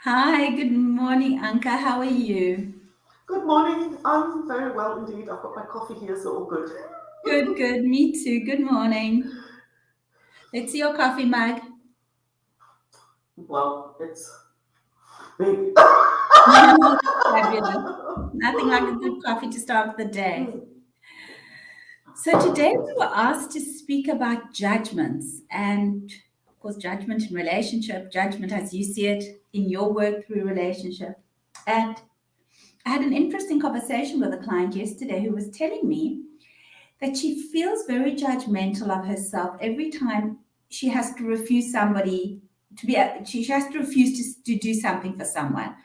Hi, good morning, Anka. How are you? Good morning. I'm very well indeed. I've got my coffee here, so all good. Good, good. Me too. Good morning. Let's see your coffee mug. Well, it's big. Fabulous. Nothing like a good coffee to start the day. So today we were asked to speak about judgments and, of course, judgment in relationship, judgment as you see it in your work through relationship. And I had an interesting conversation with a client yesterday who was telling me that she feels very judgmental of herself every time she has to refuse somebody to be she has to refuse to do something for someone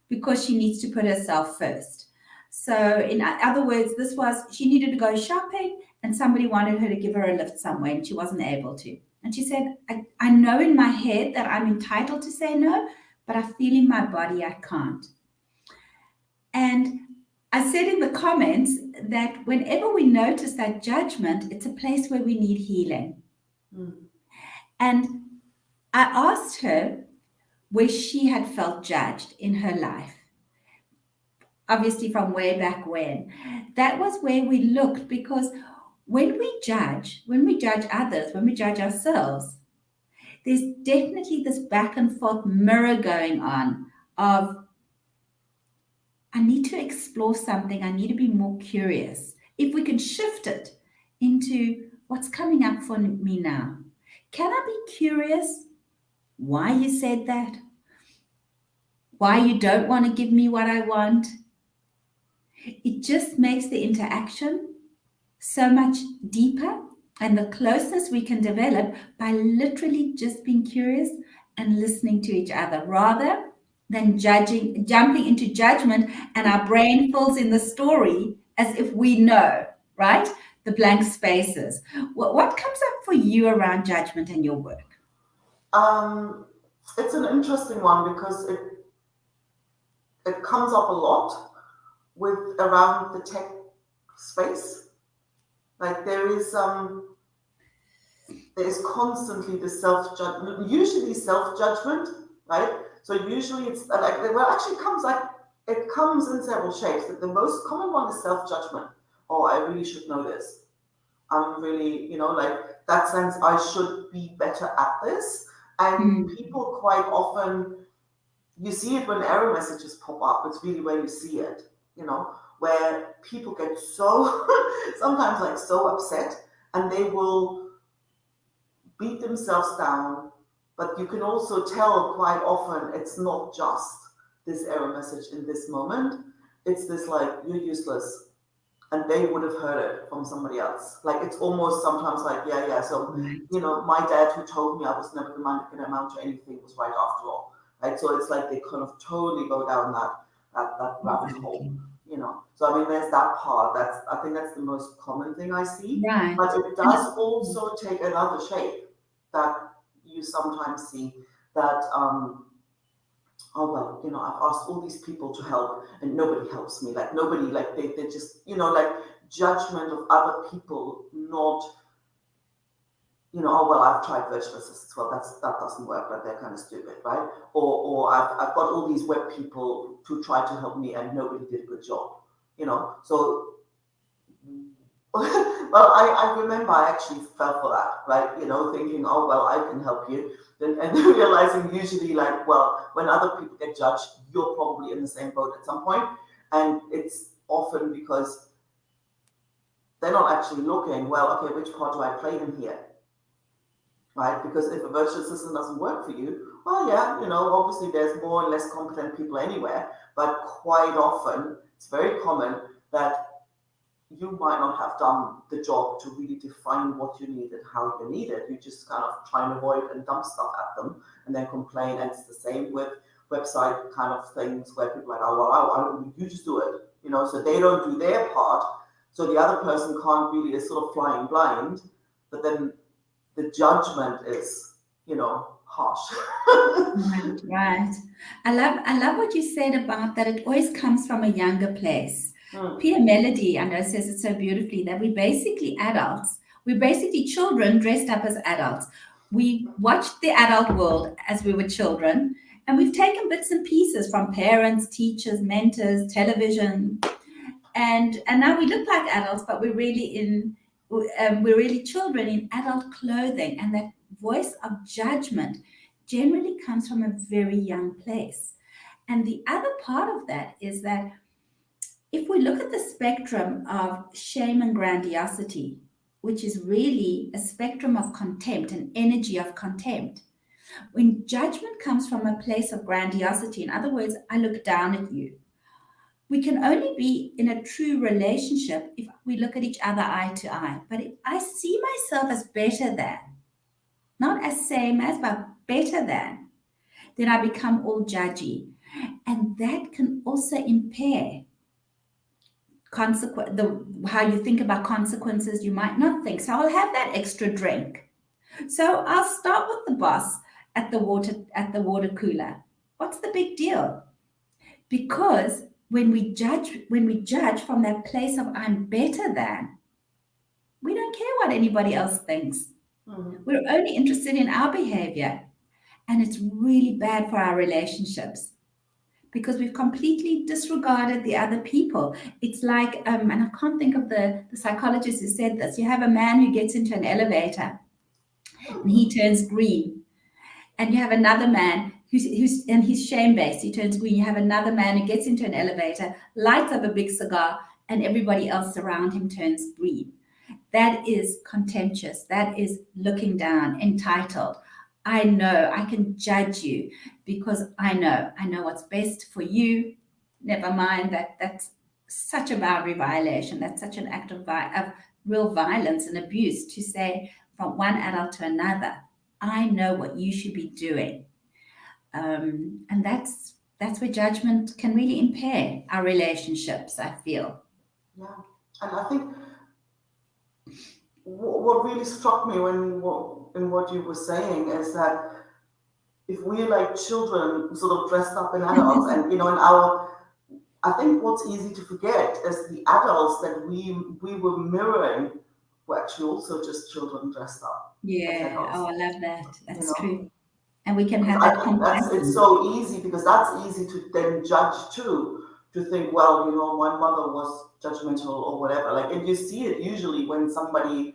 because she needs to put herself first. So in other words, this was she needed to go shopping and somebody wanted her to give her a lift somewhere and she wasn't able to, and she said, I know in my head that I'm entitled to say no, but I feel in my body I can't. And I said in the comments that whenever we notice that judgment, it's a place where we need healing. Mm. And I asked her where she had felt judged in her life, obviously from way back when. That was where we looked because when we judge others, when we judge ourselves, there's definitely this back and forth mirror going on of I need to explore something. I need to be more curious. If we can shift it into what's coming up for me now. Can I be curious why you said that? Why you don't want to give me what I want? It just makes the interaction so much deeper and the closeness we can develop by literally just being curious and listening to each other rather than jumping into judgment, and our brain fills in the story as if we know, right? The blank spaces. What comes up for you around judgment and your work? Um, it's an interesting one because it comes up a lot with around the tech space. Like there is constantly the self judgment, usually self judgment, right? So usually it's like well, actually it comes in several shapes. The most common one is self judgment. Oh, I really should know this. I'm really, like that sense I should be better at this. And Mm, people quite often, you see it when error messages pop up. It's really where you see it, where people get so, sometimes like so upset and they will beat themselves down. But you can also tell quite often it's not just this error message in this moment. It's this like, you're useless, and they would have heard it from somebody else. Like it's almost sometimes like, yeah, yeah. So, right. my dad who told me I was never going to amount to anything was right after all. Right. So it's like they kind of totally go down that rabbit hole. Exactly. So I mean, there's that part. I think that's the most common thing I see. Right. But it And does also take another shape that you sometimes see that oh well, I've asked all these people to help and nobody helps me. Like nobody, like they just, like judgment of other people, not, oh well, I've tried virtual assistants. Well, that doesn't work, but they're kind of stupid, right? Or I've got all these web people who tried to help me and nobody did a good job. So well, I remember I actually fell for that, right? Thinking, oh, well, I can help you. And then realizing usually, like, well, when other people get judged, you're probably in the same boat at some point. And it's often because they're not actually looking, well, okay, which part do I play in here, right? Because if a virtual assistant doesn't work for you, well, yeah, obviously there's more and less competent people anywhere. But quite often, it's very common that you might not have done the job to really define what you need and how you need it. You just kind of try and avoid and dump stuff at them and then complain. And it's the same with website kind of things where people are like, oh, well, you just do it. So they don't do their part. So the other person can't really, is sort of flying blind. But then the judgment is, harsh. right, right. I love what you said about that it always comes from a younger place. Hmm. Pia Melody, I know, says it so beautifully that we're basically adults. We're basically children dressed up as adults. We watched the adult world as we were children, And we've taken bits and pieces from parents, teachers, mentors, television, and now we look like adults, but we're really children in adult clothing. And that voice of judgment generally comes from a very young place. And the other part of that is that if we look at the spectrum of shame and grandiosity, which is really a spectrum of contempt, an energy of contempt, when judgment comes from a place of grandiosity, in other words, I look down at you, we can only be in a true relationship if we look at each other eye to eye. But if I see myself as better than, not as same as, but better than, then I become all judgy. And that can also impair how you think about consequences you might not think. So I'll have that extra drink. So I'll start with the boss at the water cooler. What's the big deal? Because when we judge from that place of I'm better than, we don't care what anybody else thinks. Mhm. We're only interested in our behavior. And it's really bad for our relationships because we've completely disregarded the other people. It's like, and I can't think of the psychologist who said this. You have a man who gets into an elevator and he turns green, and you have another man who's and he's shame based. He turns green. You have another man who gets into an elevator, lights up a big cigar, and everybody else around him turns green. That is contemptuous. That is looking down, entitled. I know I can judge you because I know what's best for you. Never mind that that's such a boundary violation. That's such an act of real violence and abuse to say from one adult to another, I know what you should be doing. And that's where judgment can really impair our relationships, I feel. Yeah. And I think what really struck me in what you were saying is that if we're like children sort of dressed up in adults, and you know, in our, I think what's easy to forget is the adults that we were mirroring were actually also just children dressed up as Yeah. adults. Oh, I love that. You That's know, true. And we can because have I that think that's it's compassion. so easy because that's easy to then judge too. To think, well, you know, my mother was judgmental or whatever. Like, and you see it usually when somebody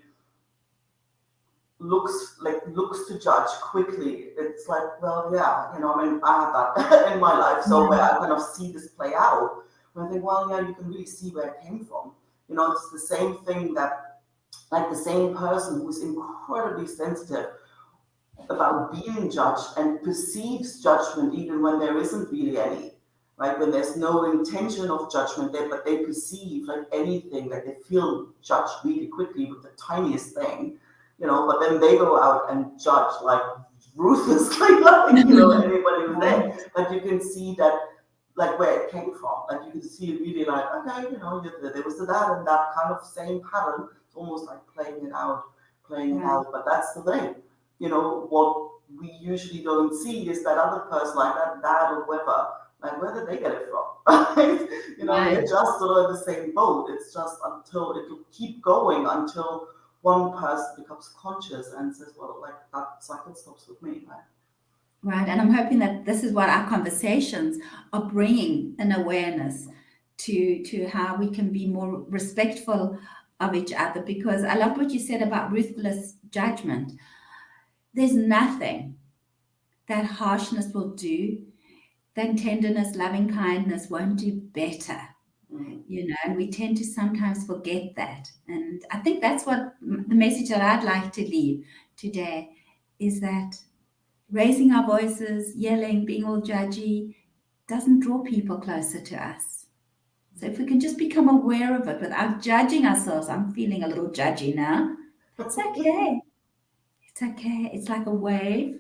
looks to judge quickly. It's like, well, yeah, you know, I mean, I have that in my life, so where I kind of see this play out. And I think, well, yeah, you can really see where it came from. You know, it's the same thing that, like, the same person who's incredibly sensitive about being judged and perceives judgment even when there isn't really any, right? When there's no intention of judgment there, but they perceive like anything, that they feel judged really quickly with the tiniest thing, you know, but then they go out and judge like ruthlessly, like, you know, anybody who's Right. there. Like you can see that, like where it came from. Like you can see it really like, okay, you know, there was that and that kind of same pattern. It's almost like playing it Right. out. But that's the thing, you know, what we usually don't see is that other person, like that dad or whoever, like where did they get it from? Right? You know, they're Right. just sort of in the same boat. It's just until it will keep going until one person becomes conscious and says, well, like that cycle stops with me, right? Right. And I'm hoping that this is what our conversations are bringing an awareness to how we can be more respectful of each other. Because I love what you said about ruthless judgment. There's nothing that harshness will do, then tenderness, loving kindness won't do better. Mm. You know, and we tend to sometimes forget that. And I think that's what the message that I'd like to leave today is that raising our voices, yelling, being all judgy doesn't draw people closer to us. So if we can just become aware of it without judging ourselves, I'm feeling a little judgy now. It's okay. It's okay. It's like a wave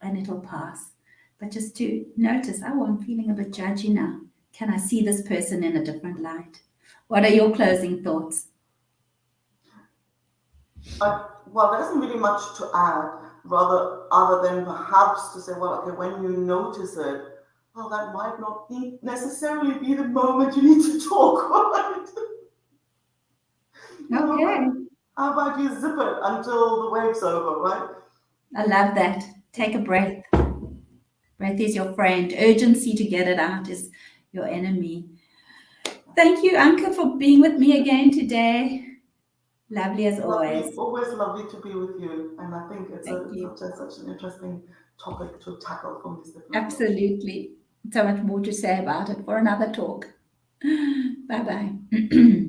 and it'll pass. But just to notice, oh, I'm feeling a bit judgy now. Can I see this person in a different light? What are your closing thoughts? Well, there isn't really much to add, rather other than perhaps to say, well, okay, when you notice it, well, that might not necessarily be the moment you need to talk, right? You know, Okay. how about you zip it until the wave's over, right? I love that. Take a breath. Breath is your friend. Urgency to get it out is your enemy. Thank you, Anka, for being with me again today. Lovely as Lovely, always. always lovely to be with you. And I think it's Thank a you. such an interesting topic to tackle from this different approach. Absolutely. So much more to say about it for another talk. Bye bye.